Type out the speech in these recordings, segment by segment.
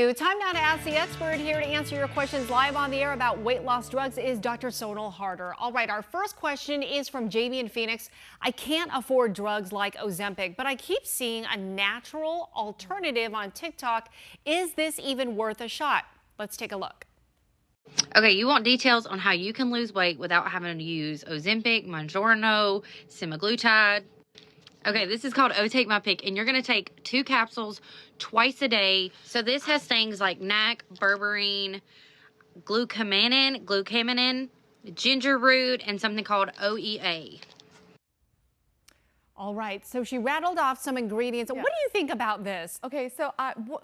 you. Time now to ask the expert. Here to answer your questions live on the air about weight loss drugs is Dr. Sonal Haerter. All right, our first question is from Jamie in Phoenix. I can't afford drugs like Ozempic, but I keep seeing a natural alternative on TikTok. Is this even worth a shot? Let's take a look. Okay, you want details on how you can lose weight without having to use Ozempic, Mounjaro, semaglutide. Okay, this is called Take My Pick, and you're going to take 2 capsules twice a day. So this has things like NAC, berberine, glucosamine, ginger root, and something called OEA. All right, so she rattled off some ingredients. Yeah. What do you think about this? Okay, so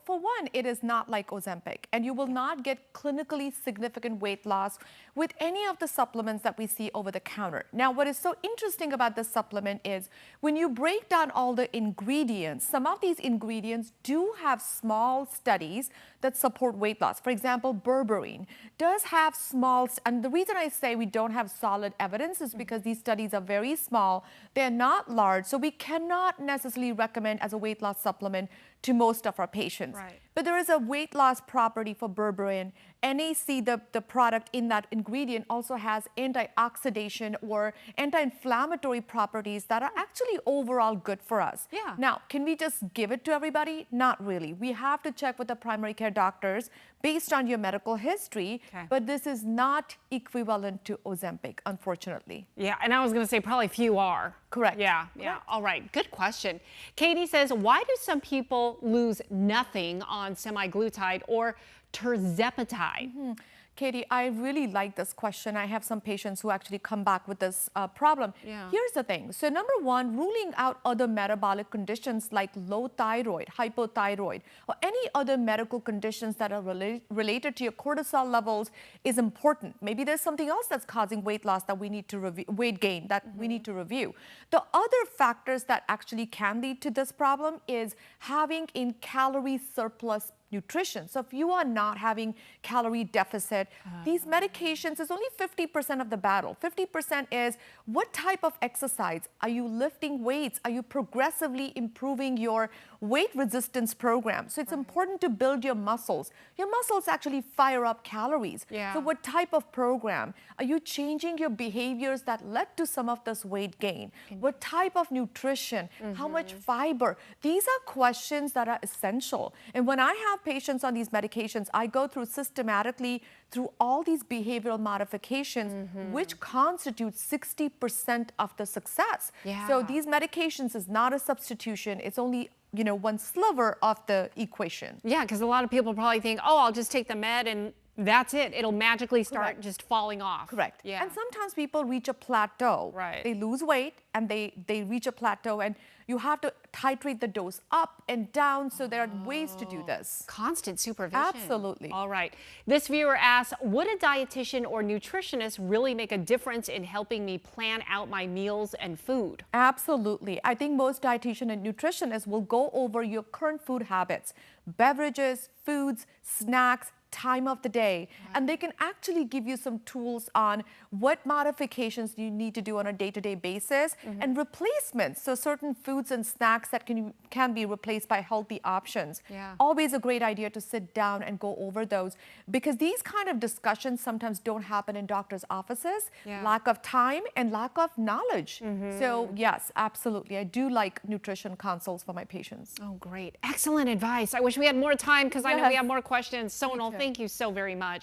for one, it is not like Ozempic, and you will not get clinically significant weight loss with any of the supplements that we see over the counter. Now, what is so interesting about this supplement is when you break down all the ingredients, some of these ingredients do have small studies that support weight loss. For example, berberine does have small, and the reason I say we don't have solid evidence is because these studies are very small, they're not large, so we cannot necessarily recommend as a weight loss supplement to most of our patients. Right. But there is a weight loss property for berberine. NAC, the product in that ingredient, also has antioxidation or anti-inflammatory properties that are actually overall good for us. Yeah. Now, can we just give it to everybody? Not really. We have to check with the primary care doctors based on your medical history, but this is not equivalent to Ozempic, unfortunately. Yeah, and I was going to say probably few are. Correct. Yeah. All right, good question. Katie says, why do some people lose nothing on semaglutide or tirzepatide? Katie, I really like this question. I have some patients who actually come back with this problem. Yeah. Here's the thing. So number one, ruling out other metabolic conditions like low thyroid, hypothyroid, or any other medical conditions that are related to your cortisol levels is important. Maybe there's something else that's causing weight loss that we need to review, weight gain that we need to review. The other factors that actually can lead to this problem is having in calorie surplus nutrition. So if you are not having calorie deficit, these medications is only 50% of the battle. 50% is what type of exercise? Are you lifting weights? Are you progressively improving your weight resistance program? So it's important to build your muscles. Your muscles actually fire up calories. So what type of program? Are you changing your behaviors that led to some of this weight gain? What type of nutrition? How much fiber? These are questions that are essential. And when I have patients on these medications, I go through systematically through all these behavioral modifications, which constitute 60% of the success. So these medications is not a substitution. It's only one sliver of the equation. Yeah, because a lot of people probably think, oh, I'll just take the med and that's it. It'll magically start just falling off. Correct. Yeah. And sometimes people reach a plateau. Right. They lose weight and they reach a plateau, and you have to titrate the dose up and down. So there are ways to do this. Constant supervision. Absolutely. All right. This viewer asks, would a dietitian or nutritionist really make a difference in helping me plan out my meals and food? Absolutely. I think most dietitian and nutritionists will go over your current food habits, beverages, foods, snacks, time of the day, and they can actually give you some tools on what modifications you need to do on a day-to-day basis and replacements. So certain foods and snacks that can be replaced by healthy options. Always a great idea to sit down and go over those, because these kind of discussions sometimes don't happen in doctors' offices. Lack of time and lack of knowledge. So yes, absolutely. I do like nutrition consults for my patients. Oh, great. Excellent advice. I wish we had more time because I know we have more questions. Sonal, thank you so very much.